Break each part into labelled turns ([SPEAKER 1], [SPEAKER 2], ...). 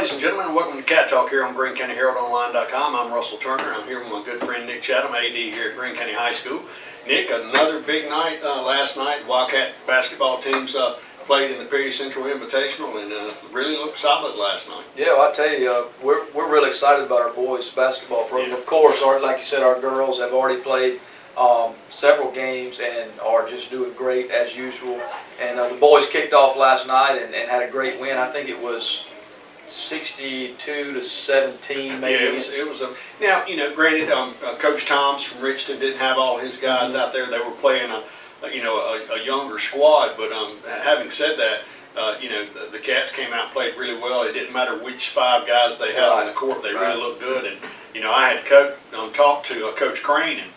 [SPEAKER 1] ladies and gentlemen, and welcome to Cat Talk here on GreenCountyHeraldOnline.com. I'm Russell Turner. I'm here with my good friend Nick Chatham, AD here at Greene County High School. Nick, another big night last night. Wildcat basketball teams played in the Perry Central Invitational and really looked solid last night.
[SPEAKER 2] Yeah, well, I tell you, we're really excited about our boys' basketball program. Yeah. Of course, like you said, our girls have already played several games and are just doing great as usual. And the boys kicked off last night and had a great win. I think it was 62-17, maybe.
[SPEAKER 1] Yeah, it was a. Now, you know, granted, Coach Toms from Richton didn't have all his guys out there. They were playing a younger squad. But having said that, you know, the Cats came out and played really well. It didn't matter which five guys they had on the court; they really looked good. And you know, I had talked to Coach Crane, and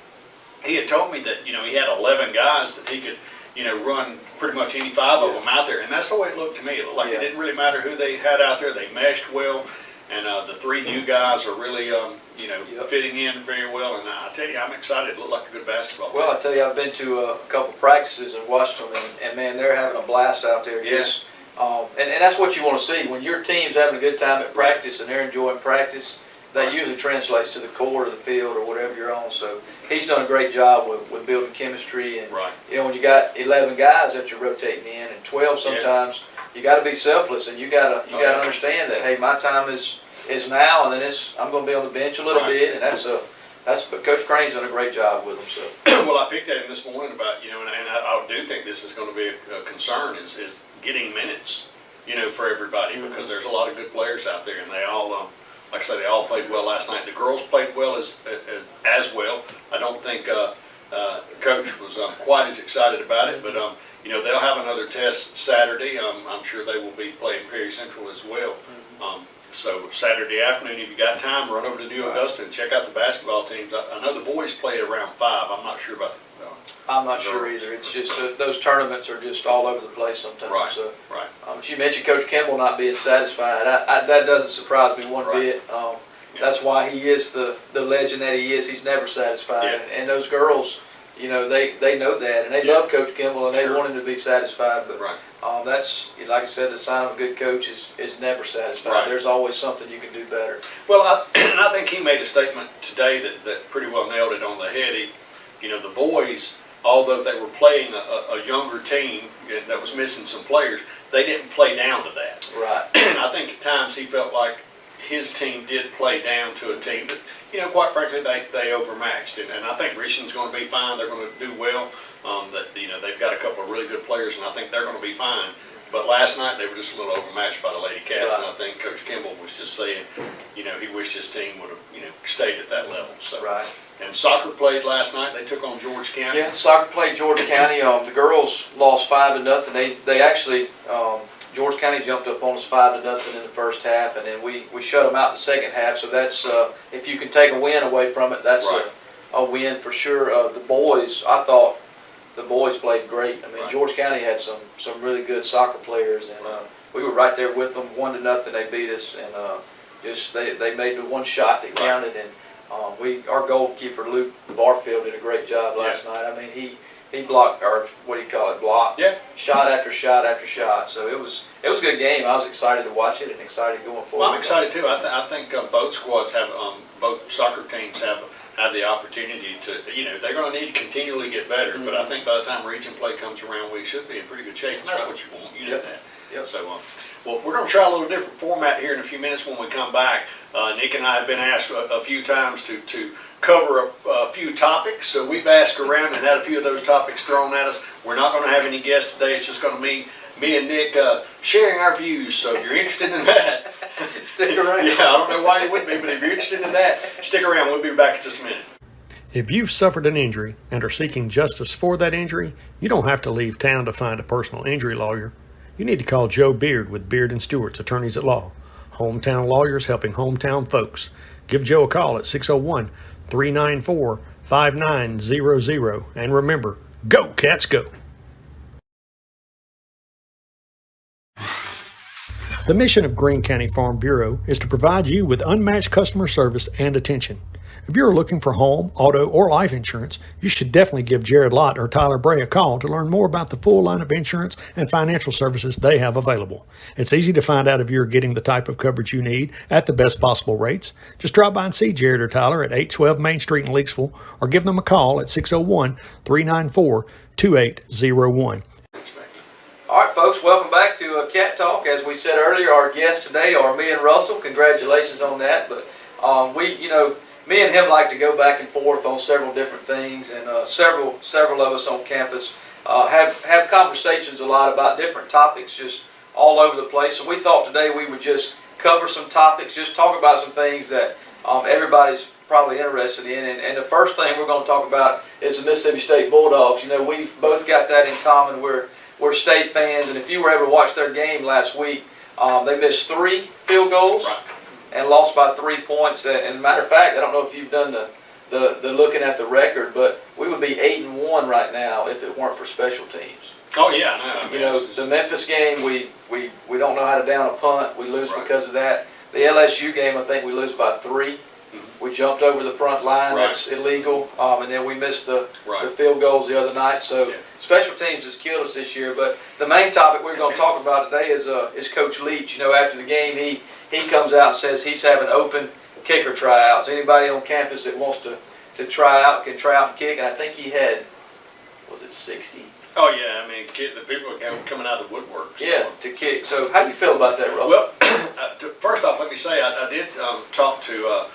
[SPEAKER 1] he had told me that, you know, he had 11 guys that he could, you know, run pretty much any five of them out there, and that's the way it looked to me. It looked like it didn't really matter who they had out there. They meshed well, and the three new guys are really, you know, fitting in very well. And I tell you, I'm excited. It looked like a good basketball
[SPEAKER 2] game. Well, I tell you, I've been to a couple practices and watched them, and man, they're having a blast out there. Just, and that's what you want to see. When your team's having a good time at practice and they're enjoying practice, that usually translates to the court or the field or whatever you're on. So he's done a great job with building chemistry. And you know, when you got 11 guys that you're rotating in and 12 sometimes, you got to be selfless, and you got to understand that, hey, my time is now, and then I'm going to be on the bench a little bit, and that's but Coach Crane's done a great job with them. So
[SPEAKER 1] well, I picked at him this morning about, you know, and I do think this is going to be a concern is getting minutes, you know, for everybody, because there's a lot of good players out there, and they all. Like I said, they all played well last night. The girls played well as well. I don't think Coach was quite as excited about it, but you know, they'll have another test Saturday. I'm sure they will be playing Perry Central as well. So Saturday afternoon, if you got time, run over to New Augusta and check out the basketball teams. I know the boys play around 5. I'm not sure about the
[SPEAKER 2] I'm not sure either. It's just those tournaments are just all over the place sometimes. But you mentioned Coach Kimball not being satisfied. That doesn't surprise me one bit. That's why he is the legend that he is. He's never satisfied. And those girls, you know, they know that, and they love Coach Kimball, and they want him to be satisfied. But that's, like I said, the sign of a good coach is never satisfied. There's always something you can do better.
[SPEAKER 1] Well, I think he made a statement today that pretty well nailed it on the head. You know, the boys, although they were playing a younger team that was missing some players, they didn't play down to that. And I think at times he felt like his team did play down to a team that, you know, quite frankly, they overmatched. And I think Richton's going to be fine. They're going to do well. You know, they've got a couple of really good players, and I think they're going to be fine. But last night they were just a little overmatched by the Lady Cats, and I think Coach Kimball was just saying, you know, he wished his team would have, you know, stayed at that level. So. And soccer played last night. They took on George County.
[SPEAKER 2] Yeah, soccer played George County. The girls lost 5-0. They actually George County jumped up on us 5-0 in the first half, and then we shut them out in the second half. So that's if you can take a win away from it, that's a win for sure. The boys, I thought the boys played great. I mean, George County had some really good soccer players, and we were right there with them. 1-0, they beat us, and just they made the one shot that counted, and. Our goalkeeper Luke Barfield did a great job last night. I mean, he blocked, or what do you call it, blocked, shot after shot after shot. So it was a good game. I was excited to watch it and excited going forward.
[SPEAKER 1] Well, I'm excited too. I think both squads have, both soccer teams have the opportunity to, you know, they're going to need to continually get better. But I think by the time region play comes around, we should be in pretty good shape. And that's what you want. You know that. So, well, we're going to try a little different format here in a few minutes when we come back. Nick and I have been asked a few times to cover a few topics, so we've asked around and had a few of those topics thrown at us. We're not going to have any guests today. It's just going to be me and Nick sharing our views. So if you're interested in that,
[SPEAKER 2] stick around.
[SPEAKER 1] Yeah, I don't know why you would be, but if you're interested in that, stick around. We'll be back in just a minute.
[SPEAKER 3] If you've suffered an injury and are seeking justice for that injury, you don't have to leave town to find a personal injury lawyer. You need to call Joe Beard with Beard & Stewart's Attorneys at Law. Hometown lawyers helping hometown folks. Give Joe a call at 601-394-5900. And remember, go Cats go! The mission of Greene County Farm Bureau is to provide you with unmatched customer service and attention. If you're looking for home, auto, or life insurance, you should definitely give Jared Lott or Tyler Bray a call to learn more about the full line of insurance and financial services they have available. It's easy to find out if you're getting the type of coverage you need at the best possible rates. Just drop by and see Jared or Tyler at 812 Main Street in Leakesville or give them a call at 601-394-2801.
[SPEAKER 2] All right, folks, welcome back to Cat Talk. As we said earlier, our guests today are me and Russell. Congratulations on that. But me and him like to go back and forth on several different things, and several of us on campus have conversations a lot about different topics, just all over the place. So we thought today we would just cover some topics, just talk about some things that everybody's probably interested in. And the first thing we're going to talk about is the Mississippi State Bulldogs. You know, we've both got that in common. We're State fans, and if you were able to watch their game last week, they missed 3 field goals.
[SPEAKER 1] Right.
[SPEAKER 2] And lost by 3 points. And matter of fact, I don't know if you've done the looking at the record, but we would be 8-1 right now if it weren't for special teams.
[SPEAKER 1] Oh yeah, no.
[SPEAKER 2] You know, the Memphis game, we don't know how to down a punt. We lose because of that. The LSU game, I think we lose by 3. Mm-hmm. We jumped over the front line.
[SPEAKER 1] Right.
[SPEAKER 2] That's illegal. And then we missed the field goals the other night. So special teams has killed us this year. But the main topic we're going to talk about today is Coach Leach. You know, after the game, he comes out and says he's having open kicker tryouts. Anybody on campus that wants to try out can try out and kick. And I think he had, was it 60?
[SPEAKER 1] Oh yeah, I mean, the people are coming out of the woodwork. So.
[SPEAKER 2] Yeah, to kick. So how do you feel about that, Russell?
[SPEAKER 1] Well, first off, let me say I did talk to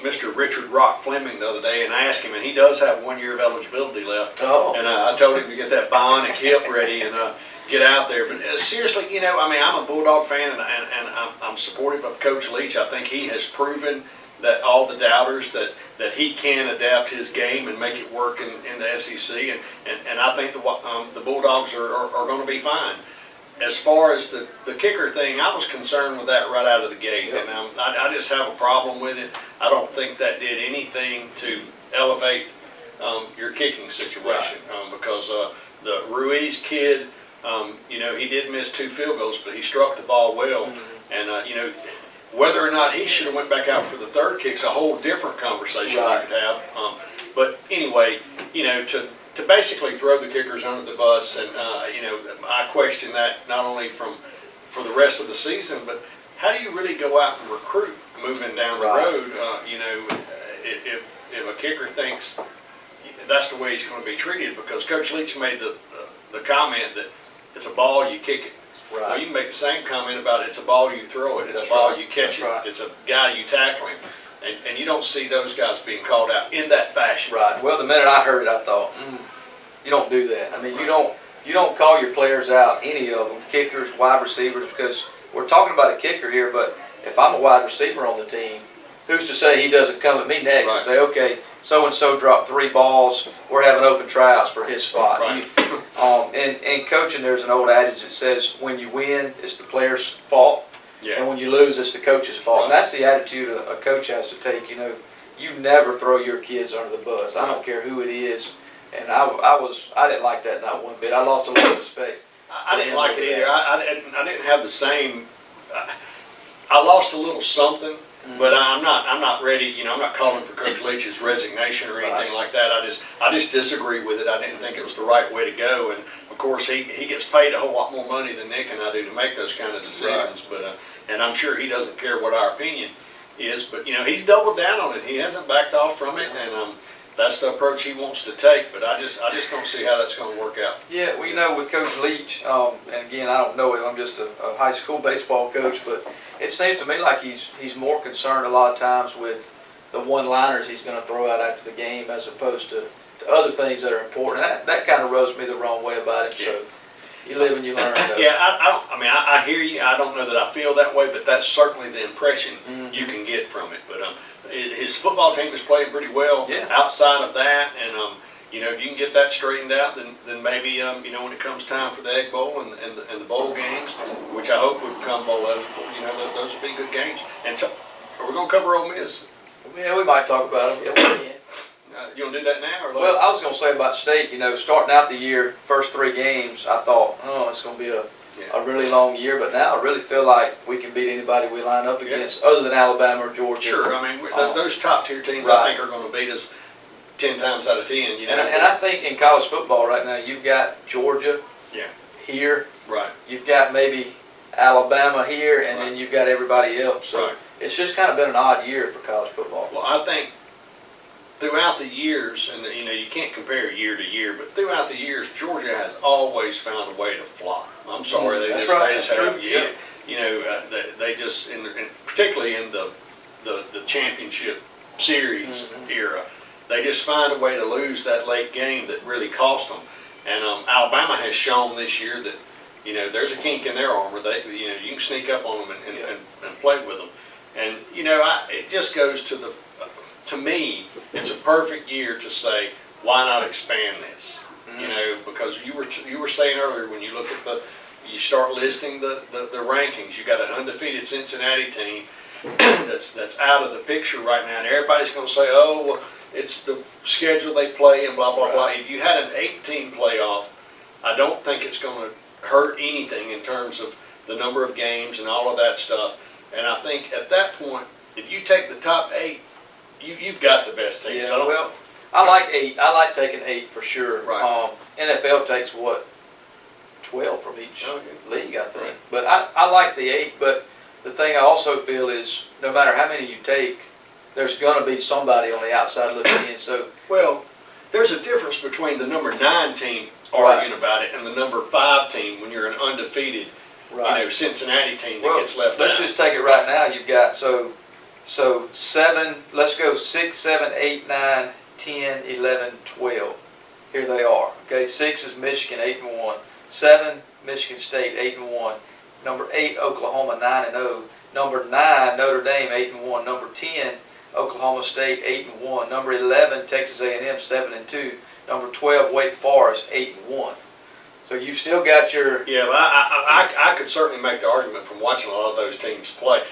[SPEAKER 1] Mr. Richard Rock Fleming the other day, and I asked him, and he does have 1 year of eligibility left.
[SPEAKER 2] Oh. And
[SPEAKER 1] I told him to get that bionic hip ready and get out there. But seriously, you know, I mean, I'm a Bulldog fan, and I'm supportive of Coach Leach. I think he has proven that all the doubters that he can adapt his game and make it work in the SEC, and I think the Bulldogs are going to be fine. As far as the kicker thing, I was concerned with that right out of the gate, and I just have a problem with it. I don't think that did anything to elevate your kicking situation, because the Ruiz kid, you know, he did miss 2 field goals, but he struck the ball well, and you know, whether or not he should have went back out for the 3rd kick's a whole different conversation we could have. But anyway, you know, to basically throw the kickers under the bus, and you know, I question that not only for the rest of the season, but how do you really go out and recruit moving down the road? You know, if a kicker thinks that's the way he's going to be treated, because Coach Leach made the comment that it's a ball, you kick it.
[SPEAKER 2] Right.
[SPEAKER 1] Well, you can make the same comment about it's a ball, you throw it. It's a ball, you catch it. It's a guy, you tackle him. And you don't see those guys being called out in that fashion.
[SPEAKER 2] Right. Well, the minute I heard it, I thought, you don't do that. I mean, you don't call your players out, any of them, kickers, wide receivers, because we're talking about a kicker here, but if I'm a wide receiver on the team, who's to say he doesn't come at me next and say, okay, so-and-so dropped 3 balls, we're having open tryouts for his spot.
[SPEAKER 1] Right.
[SPEAKER 2] In coaching, there's an old adage that says, when you win, it's the player's fault, and when you lose, it's the coach's fault. And that's the attitude a coach has to take. You know, you never throw your kids under the bus. I don't care who it is. And I didn't like that not one bit. I lost a lot of respect.
[SPEAKER 1] I didn't like it either. I didn't have the same. I lost a little something. But I'm not ready. You know, I'm not calling for Coach Leach's resignation or anything like that. I just disagree with it. I didn't think it was the right way to go. And of course, he gets paid a whole lot more money than Nick and I do to make those kind of decisions. But and I'm sure he doesn't care what our opinion is. But you know, he's doubled down on it. He hasn't backed off from it, and that's the approach he wants to take. But I just don't see how that's going to work out.
[SPEAKER 2] Yeah, well, you know, with Coach Leach, and again, I don't know him. I'm just a high school baseball coach, but it seems to me like he's more concerned a lot of times with the one-liners he's going to throw out after the game, as opposed to other things that are important. And that kind of rubs me the wrong way about him. So you live and you learn.
[SPEAKER 1] Yeah, I hear you. I don't know that I feel that way, but that's certainly the impression you can get from it. But his football team is playing pretty well outside of that, and you know, if you can get that straightened out, then maybe you know, when it comes time for the Egg Bowl and the bowl games, which I hope would become bowl eligible, you know, those would be good games. And are we going to cover Ole Miss?
[SPEAKER 2] Yeah, we might talk about them. Yeah, we can.
[SPEAKER 1] You want to do that now or later?
[SPEAKER 2] Well, I was going to say about State, you know, starting out the year, first 3 games, I thought, oh, it's going to be a a really long year, but now I really feel like we can beat anybody we line up against, other than Alabama or Georgia.
[SPEAKER 1] Sure, I mean, those top tier teams, I
[SPEAKER 2] Right.
[SPEAKER 1] think, are going to beat us 10 times out of 10. You know,
[SPEAKER 2] And I think in college football right now, you've got Georgia
[SPEAKER 1] Yeah.
[SPEAKER 2] here,
[SPEAKER 1] right,
[SPEAKER 2] you've got maybe Alabama here, and then you've got everybody else. So
[SPEAKER 1] right.
[SPEAKER 2] it's just kind of been an odd year for college football.
[SPEAKER 1] Well, I think throughout the years, and you know, you can't compare year to year, but throughout the years, Georgia has always found a way to fly. I'm sorry, they
[SPEAKER 2] That's
[SPEAKER 1] just,
[SPEAKER 2] right,
[SPEAKER 1] they just
[SPEAKER 2] that's
[SPEAKER 1] have.
[SPEAKER 2] true,
[SPEAKER 1] Yeah,
[SPEAKER 2] yeah.
[SPEAKER 1] you know, they just, particularly in the championship series era, they just find a way to lose that late game that really cost them. And Alabama has shown this year that, you know, there's a kink in their armor. You know, you can sneak up on them and play with them. And you know, it just goes to me, it's a perfect year to say, why not expand this? You know, because you were saying earlier, when you look at you start listing the rankings, you got an undefeated Cincinnati team that's out of the picture right now, and everybody's going to say, oh, well, it's the schedule they play and blah blah blah. If you had an 8-team playoff, I don't think it's going to hurt anything in terms of the number of games and all of that stuff. And I think at that point, if you take the top 8, you've got the best teams.
[SPEAKER 2] Yeah, well, I like 8. I like taking 8 for sure.
[SPEAKER 1] Right.
[SPEAKER 2] NFL takes what, 12 from each league, I think.
[SPEAKER 1] Right.
[SPEAKER 2] But I like the 8. But the thing I also feel is, no matter how many you take, there's going to be somebody on the outside looking in. So
[SPEAKER 1] Well, there's a difference between the number 9 team arguing about it and the number 5 team when you're an undefeated, you know, Cincinnati team that gets left
[SPEAKER 2] let's
[SPEAKER 1] out.
[SPEAKER 2] just take it right now. You've got so 7. Let's go 6, 7, 8, 9, 10, 11, 12. Here they are. Okay, 6 is Michigan, 8-1. 7, Michigan State, 8-1. Number 8, Oklahoma, 9-0. Number 9, Notre Dame, 8-1. Number 10, Oklahoma State, 8-1. Number 11, Texas A&M, 7-2. Number 12, Wake Forest, 8-1. So you've still got your
[SPEAKER 1] Yeah, but I could certainly make the argument from watching a lot of those teams play.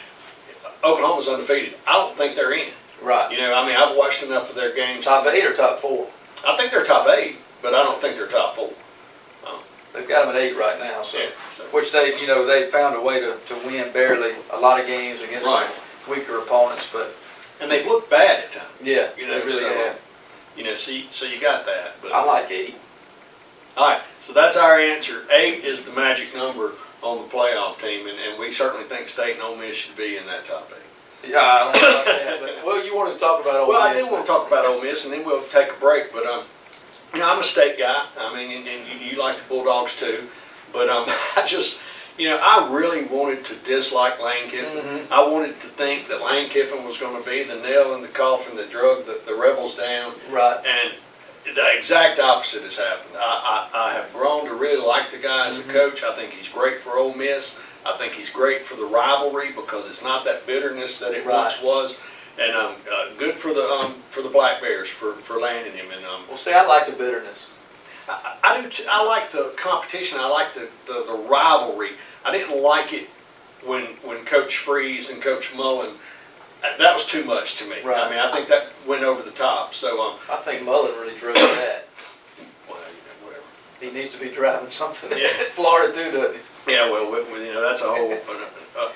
[SPEAKER 1] Oklahoma's undefeated. I don't think they're in.
[SPEAKER 2] right
[SPEAKER 1] You know, I mean, I've watched enough of their games.
[SPEAKER 2] top 8 or top 4.
[SPEAKER 1] I think they're top 8, but I don't think they're top 4.
[SPEAKER 2] They've got them at 8 right now. So.
[SPEAKER 1] Yeah, so.
[SPEAKER 2] Which they found a way to win barely a lot of games against
[SPEAKER 1] Right.
[SPEAKER 2] some weaker opponents, but
[SPEAKER 1] And they've looked bad at times.
[SPEAKER 2] yeah,
[SPEAKER 1] You know,
[SPEAKER 2] they really
[SPEAKER 1] so,
[SPEAKER 2] have.
[SPEAKER 1] You know, so you got that. But
[SPEAKER 2] I like 8.
[SPEAKER 1] all right, so that's our answer. 8 is the magic number on the playoff team, and we certainly think State and Ole Miss should be in that top 8.
[SPEAKER 2] Yeah, I don't know about that. But, well, you wanted to talk about Ole
[SPEAKER 1] Well, I
[SPEAKER 2] Miss,
[SPEAKER 1] do want to talk about Ole Miss, and then we'll take a break. But you know, I'm a State guy. I mean, and you like the Bulldogs too. But I just, you know, I really wanted to dislike Lane Kiffin. I wanted to think that Lane Kiffin was going to be the nail in the coffin that drug the Rebels down.
[SPEAKER 2] right?
[SPEAKER 1] And the exact opposite has happened. I have grown to really like the guy as a coach. I think he's great for Ole Miss. I think he's great for the rivalry because it's not that bitterness that it once was. And good for the Black Bears for landing him. And
[SPEAKER 2] Well, see, I like the bitterness.
[SPEAKER 1] I do. I like the competition. I like the rivalry. I didn't like it when Coach Freeze and Coach Mullen. That was too much to me.
[SPEAKER 2] Right.
[SPEAKER 1] I mean, I think that went over the top. So
[SPEAKER 2] I think Mullen really drove that.
[SPEAKER 1] well, you know, whatever.
[SPEAKER 2] He needs to be driving something
[SPEAKER 1] Yeah.
[SPEAKER 2] at Florida too, doesn't he?
[SPEAKER 1] Yeah, well, you know, that's a whole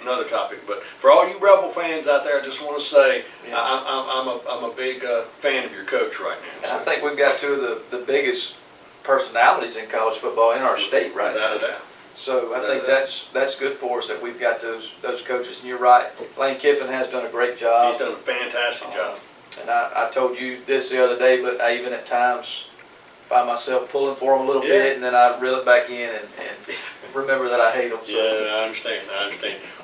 [SPEAKER 1] another topic. But for all you Rebel fans out there, I just want to say
[SPEAKER 2] Yeah.
[SPEAKER 1] I'm a big fan of your coach right now.
[SPEAKER 2] And I think we've got two of the biggest personalities in college football in our state right now.
[SPEAKER 1] Without a doubt.
[SPEAKER 2] So I think
[SPEAKER 1] Without
[SPEAKER 2] that's good for us that we've got those coaches. And you're right, Lane Kiffin has done a great job.
[SPEAKER 1] He's done a fantastic job.
[SPEAKER 2] And I told you this the other day, but I even at times find myself pulling for him a little bit, and then I reel it back in and remember that I hate him. So.
[SPEAKER 1] Yeah, I understand.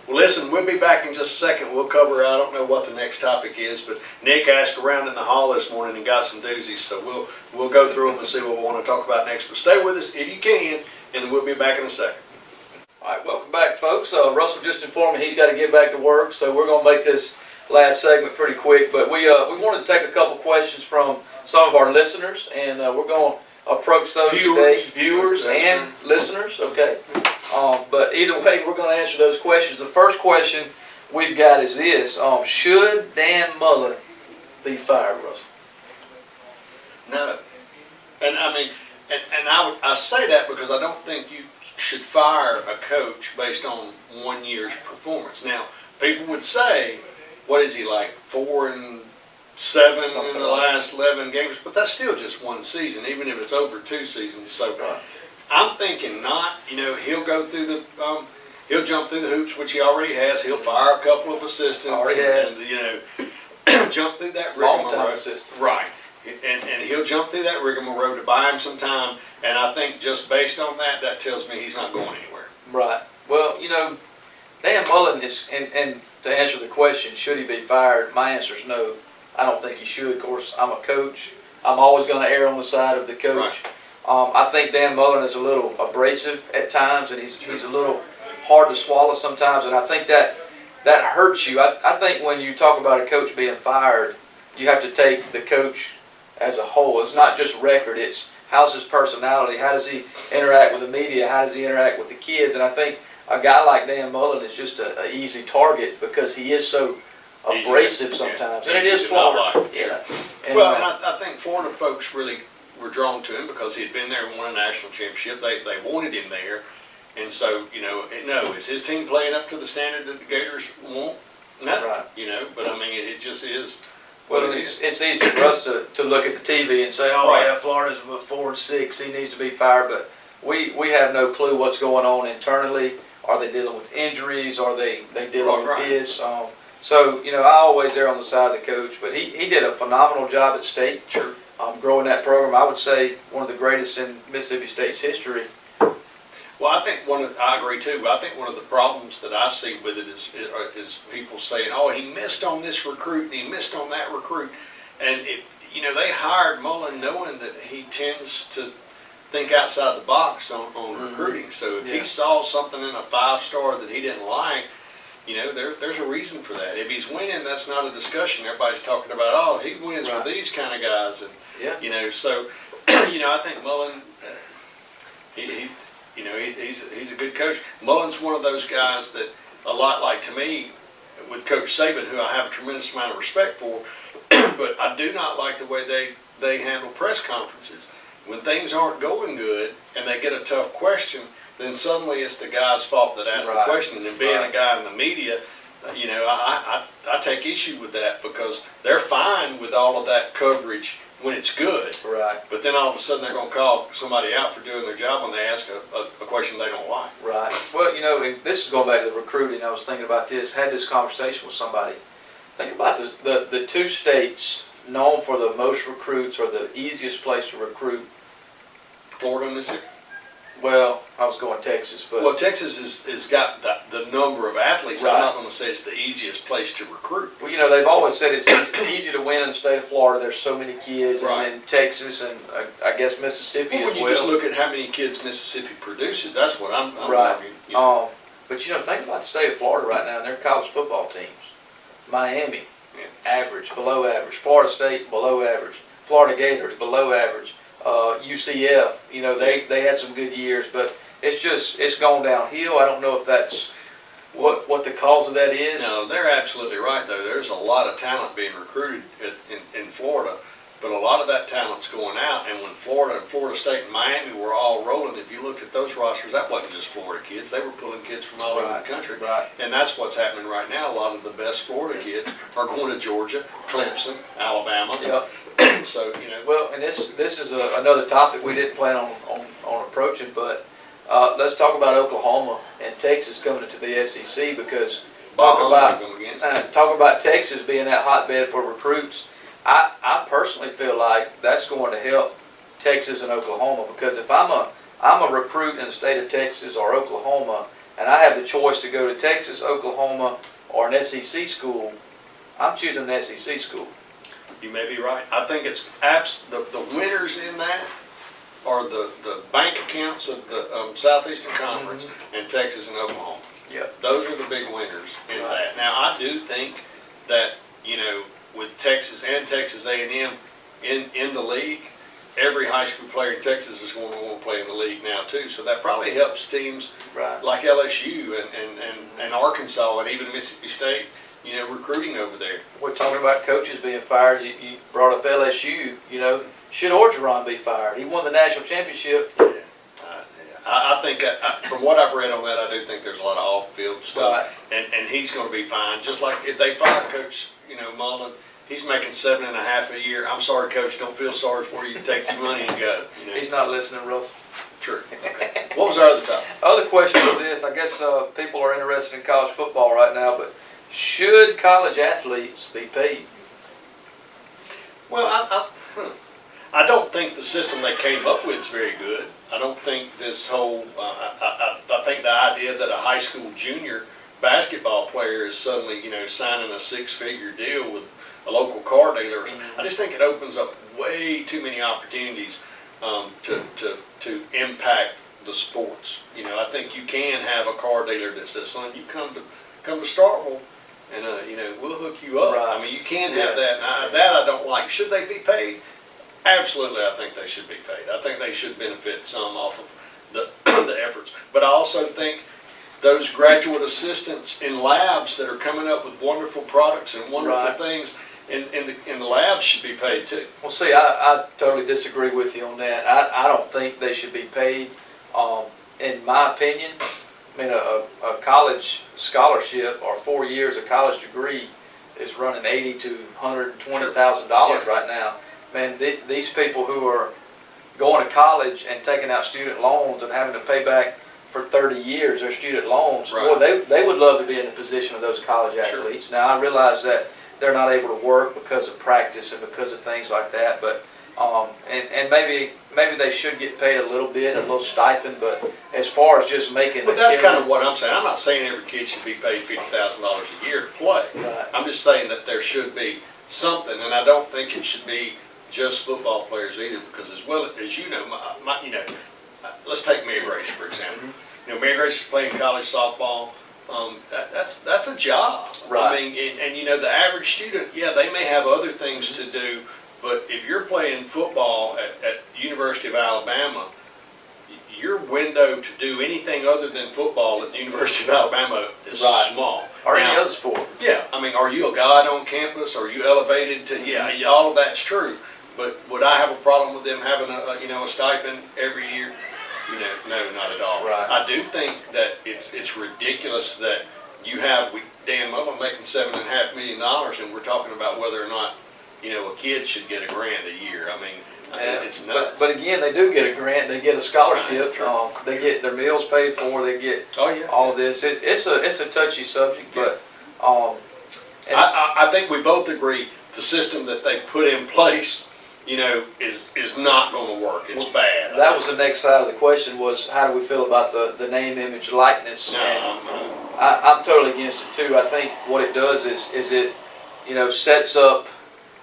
[SPEAKER 1] Well, listen, we'll be back in just a second. We'll cover, I don't know what the next topic is, but Nick asked around in the hall this morning and got some doozies, so we'll go through them and see what we want to talk about next. But stay with us if you can, and we'll be back in a second.
[SPEAKER 2] All right, welcome back, folks. Russell just informed me he's got to get back to work, so we're going to make this last segment pretty quick. But we wanted to take a couple questions from some of our listeners, and we're going to approach those today, viewers and listeners, okay? But either way, we're going to answer those questions. The first question we've got is this. Should Dan Mullen be fired, Russell?
[SPEAKER 1] No. And I mean, and I say that because I don't think you should fire a coach based on 1 year's performance. Now, people would say, what is he like, 4-7
[SPEAKER 2] Something
[SPEAKER 1] in the
[SPEAKER 2] like
[SPEAKER 1] last 11 games? But that's still just one season, even if it's over 2 seasons. So
[SPEAKER 2] Right.
[SPEAKER 1] I'm thinking not, he'll go through he'll jump through the hoops, which he already has. He'll fire a couple of assistants.
[SPEAKER 2] Already has.
[SPEAKER 1] And, jump through that
[SPEAKER 2] Long-time
[SPEAKER 1] rigmarole.
[SPEAKER 2] assistants.
[SPEAKER 1] Right. And he'll jump through that rigmarole to buy him some time. And I think just based on that, that tells me he's not going anywhere.
[SPEAKER 2] Right. Well, Dan Mullen is, and to answer the question, should he be fired? My answer is no. I don't think he should. Of course, I'm a coach. I'm always going to err on the side of the coach. I think Dan Mullen is a little abrasive at times, and he's a little hard to swallow sometimes, and I think that hurts you. I think when you talk about a coach being fired, you have to take the coach as a whole. It's not just record. It's how's his personality, how does he interact with the media, how does he interact with the kids, and I think a guy like Dan Mullen is just an easy target because he is so abrasive sometimes, and it is Florida. And,
[SPEAKER 1] Well, and I think Florida folks really were drawn to him because he'd been there and won a national championship. They wanted him there. And so, no, is his team playing up to the standard that the Gators want? No.
[SPEAKER 2] Right.
[SPEAKER 1] But I mean, it just is.
[SPEAKER 2] Well, it's easy for us to look at the TV and say, oh,
[SPEAKER 1] Right.
[SPEAKER 2] yeah, Florida's 4-6, he needs to be fired. But we have no clue what's going on internally. Are they dealing with injuries? Are they dealing with this? So, I always err on the side of the coach. But he did a phenomenal job at State.
[SPEAKER 1] Sure.
[SPEAKER 2] Growing that program, I would say one of the greatest in Mississippi State's history.
[SPEAKER 1] Well, I think I agree too, but I think one of the problems that I see with it is people saying, oh, he missed on this recruit and he missed on that recruit. And, they hired Mullen knowing that he tends to think outside the box on recruiting. So if he saw something in a 5-star that he didn't like, there's a reason for that. If he's winning, that's not a discussion. Everybody's talking about, oh, he wins with these kind of guys. And, so, I think Mullen, he's a good coach. Mullen's one of those guys that, a lot like to me, with Coach Saban, who I have a tremendous amount of respect for, but I do not like the way they handle press conferences. When things aren't going good and they get a tough question, then suddenly it's the guy's fault that asked the question. And then being a guy in the media, I take issue with that because they're fine with all of that coverage when it's good.
[SPEAKER 2] Right.
[SPEAKER 1] But then all of a sudden they're going to call somebody out for doing their job when they ask a question they don't like.
[SPEAKER 2] Right. Well, and this is going back to the recruiting. I was thinking about this, had this conversation with somebody. Think about the 2 states known for the most recruits or the easiest place to recruit.
[SPEAKER 1] Florida and Mississippi.
[SPEAKER 2] Well, I was going Texas, but
[SPEAKER 1] Well, Texas has got the number of athletes.
[SPEAKER 2] Right.
[SPEAKER 1] I'm not going to say it's the easiest place to recruit.
[SPEAKER 2] well, they've always said it's easy to win in the state of Florida. There's so many kids,
[SPEAKER 1] Right.
[SPEAKER 2] and then Texas and I guess Mississippi
[SPEAKER 1] Well,
[SPEAKER 2] as
[SPEAKER 1] when
[SPEAKER 2] well.
[SPEAKER 1] you just look at how many kids Mississippi produces, that's what I'm
[SPEAKER 2] Right.
[SPEAKER 1] arguing.
[SPEAKER 2] But think about the state of Florida right now and their college football teams. Miami, average, below average. Florida State, below average. Florida Gators, below average. UCF, they had some good years, but it's gone downhill. I don't know if that's what the cause of that is.
[SPEAKER 1] No, they're absolutely right, though. There's a lot of talent being recruited in Florida, but a lot of that talent's going out. And when Florida and Florida State and Miami were all rolling, if you looked at those rosters, that wasn't just Florida kids. They were pulling kids from all over the country.
[SPEAKER 2] Right.
[SPEAKER 1] And that's what's happening right now. A lot of the best Florida kids are going to Georgia, Clemson, Alabama.
[SPEAKER 2] Yep.
[SPEAKER 1] So,
[SPEAKER 2] Well, and this is another topic we didn't plan on approaching, but let's talk about Oklahoma and Texas coming into the SEC because talk about Texas being that hotbed for recruits. I personally feel like that's going to help Texas and Oklahoma because if I'm a recruit in the state of Texas or Oklahoma and I have the choice to go to Texas, Oklahoma, or an SEC school, I'm choosing an SEC school.
[SPEAKER 1] You may be right. I think it's the winners in that are the bank accounts of the Southeastern Conference and Texas and Oklahoma.
[SPEAKER 2] Yep.
[SPEAKER 1] Those are the big winners in that. Now, I do think that, with Texas and Texas A&M in the league, every high school player in Texas is going to want to play in the league now, too. So that probably helps teams like LSU and Arkansas and even Mississippi State, recruiting over there.
[SPEAKER 2] We're talking about coaches being fired. You brought up LSU. Should Orgeron be fired? He won the national championship.
[SPEAKER 1] I think, from what I've read on that, I do think there's a lot of off-field stuff.
[SPEAKER 2] Right.
[SPEAKER 1] And he's gonna be fine, just like if they fire Coach, Mullen, he's making 7.5 a year. I'm sorry, Coach, don't feel sorry for you, take your money and go,
[SPEAKER 2] He's not listening, Russell.
[SPEAKER 1] True, okay. What was our other topic?
[SPEAKER 2] Other question was this, I guess people are interested in college football right now, but should college athletes be paid?
[SPEAKER 1] Well, I don't think the system they came up with is very good. I don't think this whole, I think the idea that a high school junior basketball player is suddenly, signing a 6-figure deal with a local car dealer. I just think it opens up way too many opportunities to impact the sports. I think you can have a car dealer that says, son, you come to Starkville and, we'll hook you up.
[SPEAKER 2] Right.
[SPEAKER 1] I mean, you can have that. And that I don't like. Should they be paid? Absolutely, I think they should be paid. I think they should benefit some off of the efforts. But I also think those graduate assistants in labs that are coming up with wonderful products and wonderful
[SPEAKER 2] Right.
[SPEAKER 1] things in the labs should be paid too.
[SPEAKER 2] Well, see, I totally disagree with you on that. I don't think they should be paid. In my opinion, I mean, a college scholarship or 4 years of college degree is running $80,000 to $120,000 right now. Man, these people who are going to college and taking out student loans and having to pay back for 30 years their student loans,
[SPEAKER 1] Right.
[SPEAKER 2] boy, they would love to be in the position of those college athletes. Now, I realize that they're not able to work because of practice and because of things like that, but and maybe they should get paid a little bit, a little stipend, but as far as just making
[SPEAKER 1] But that's kind of what I'm saying. I'm not saying every kid should be paid $50,000 a year to play.
[SPEAKER 2] Right.
[SPEAKER 1] I'm just saying that there should be something, and I don't think it should be just football players either, because as well as let's take Mary Grace for example. Mary Grace is playing college softball. That's a job.
[SPEAKER 2] Right.
[SPEAKER 1] I mean, and the average student, they may have other things to do, but if you're playing football at University of Alabama, your window to do anything other than football at the University of Alabama is
[SPEAKER 2] Right.
[SPEAKER 1] small.
[SPEAKER 2] or
[SPEAKER 1] Now,
[SPEAKER 2] any other sport.
[SPEAKER 1] yeah, I mean, are you a guide on campus? Are you elevated to? All of that's true. But would I have a problem with them having a stipend every year? No, not at all.
[SPEAKER 2] Right.
[SPEAKER 1] I do think that it's ridiculous that Dan Mullen making $7.5 million, and we're talking about whether or not a kid should get $1,000 a year. I mean, I think it's nuts.
[SPEAKER 2] But again, they do get a grant. They get a scholarship. They get their meals paid for. They get
[SPEAKER 1] oh yeah.
[SPEAKER 2] all of this. It's a touchy subject, but and
[SPEAKER 1] I think we both agree the system that they put in place, is not going to work. It's bad.
[SPEAKER 2] that was the next side of the question was how do we feel about the name, image, likeness? And I'm totally against it too. I think what it does is it sets up,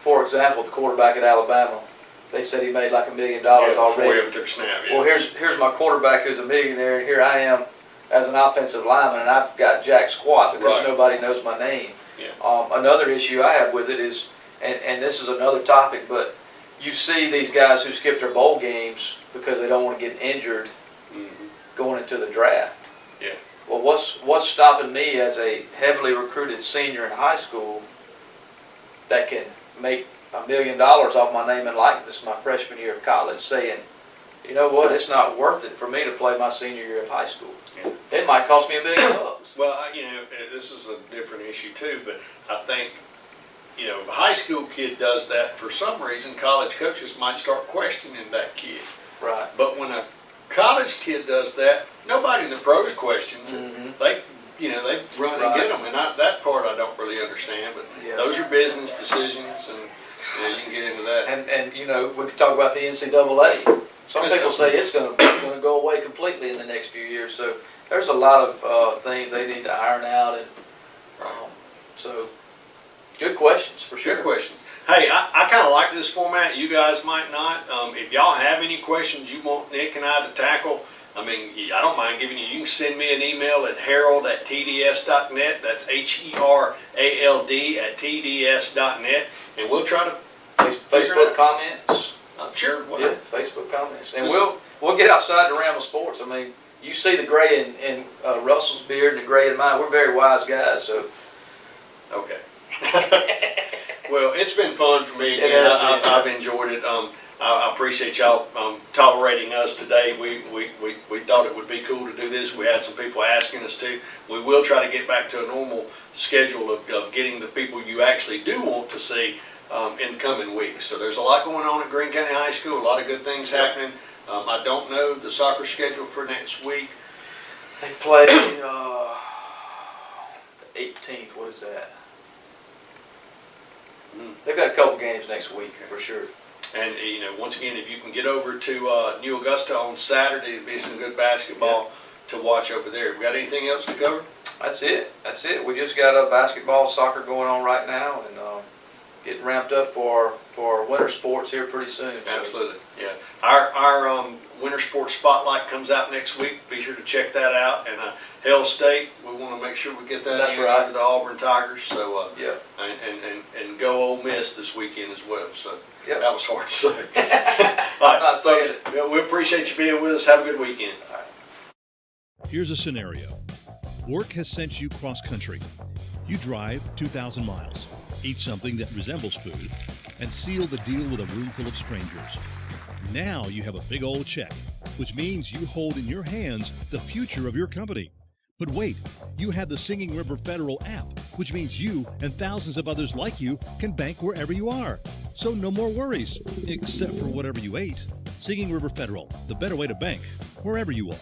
[SPEAKER 2] for example, the quarterback at Alabama. They said he made like $1 million
[SPEAKER 1] before he
[SPEAKER 2] already.
[SPEAKER 1] ever took a snap. Yeah.
[SPEAKER 2] Well, here's my quarterback who's a millionaire, and here I am as an offensive lineman, and I've got jack squat because
[SPEAKER 1] Right.
[SPEAKER 2] nobody knows my name.
[SPEAKER 1] Yeah.
[SPEAKER 2] Another issue I have with it is, and this is another topic, but you see these guys who skip their bowl games because they don't want to get injured going into the draft.
[SPEAKER 1] Yeah.
[SPEAKER 2] Well, what's stopping me as a heavily recruited senior in high school that can make $1 million off my name and likeness my freshman year of college, saying, you know what, it's not worth it for me to play my senior year of high school.
[SPEAKER 1] Yeah.
[SPEAKER 2] It might cost me $1 million.
[SPEAKER 1] Well, this is a different issue too, but I think, if a high school kid does that, for some reason, college coaches might start questioning that kid.
[SPEAKER 2] Right.
[SPEAKER 1] But when a college kid does that, nobody in the pros questions it.
[SPEAKER 2] Mhm.
[SPEAKER 1] They run and
[SPEAKER 2] Right.
[SPEAKER 1] get them, and that part I don't really understand. But
[SPEAKER 2] Yeah.
[SPEAKER 1] those are business decisions, and you can get into that.
[SPEAKER 2] And we could talk about the NCAA. Some
[SPEAKER 1] Yes,
[SPEAKER 2] people
[SPEAKER 1] sir.
[SPEAKER 2] say it's going to go away completely in the next few years. So there's a lot of things they need to iron out, and so good questions for sure.
[SPEAKER 1] Good questions. Hey, I kind of like this format. You guys might not. If y'all have any questions you want Nick and I to tackle, I mean, I don't mind giving you. You can send me an email at harold@tds.net. That's HERALD@tds.net, and we'll try to figure it
[SPEAKER 2] Facebook
[SPEAKER 1] out.
[SPEAKER 2] comments.
[SPEAKER 1] Sure.
[SPEAKER 2] Yeah,
[SPEAKER 1] Whatever.
[SPEAKER 2] Facebook comments, and
[SPEAKER 1] Just-
[SPEAKER 2] we'll get outside the realm of sports. I mean, you see the gray in Russell's beard and the gray in mine. We're very wise guys, so
[SPEAKER 1] Okay. Well, it's been fun for me.
[SPEAKER 2] It
[SPEAKER 1] Again,
[SPEAKER 2] has been.
[SPEAKER 1] I've enjoyed it. I appreciate y'all tolerating us today. We thought it would be cool to do this. We had some people asking us to. We will try to get back to a normal schedule of getting the people you actually do want to see in coming weeks. So there's a lot going on at Greene County High School, a lot of good things happening. I don't know the soccer schedule for next week.
[SPEAKER 2] They play the 18th. What is that? They've got a couple games next week for sure.
[SPEAKER 1] And once again, if you can get over to New Augusta on Saturday, it'd be some good basketball to watch over there. We got anything else to cover?
[SPEAKER 2] That's it. That's it. We just got a basketball, soccer going on right now, and getting ramped up for winter sports here pretty soon. So.
[SPEAKER 1] Absolutely, yeah. Our winter sports spotlight comes out next week. Be sure to check that out. And Hell State, we want to make sure we get that
[SPEAKER 2] That's
[SPEAKER 1] in
[SPEAKER 2] right.
[SPEAKER 1] for the Auburn Tigers. So
[SPEAKER 2] yeah,
[SPEAKER 1] and go Ole Miss this weekend as well. So
[SPEAKER 2] yep.
[SPEAKER 1] that was hard to say. All right,
[SPEAKER 2] not saying
[SPEAKER 1] folks, we appreciate you being with us. Have a good weekend.
[SPEAKER 4] Here's a scenario. Work has sent you cross-country. You drive 2,000 miles, eat something that resembles food, and seal the deal with a room full of strangers. Now you have a big old check, which means you hold in your hands the future of your company. But wait, you have the Singing River Federal app, which means you and thousands of others like you can bank wherever you are. So no more worries, except for whatever you ate. Singing River Federal, the better way to bank, wherever you are.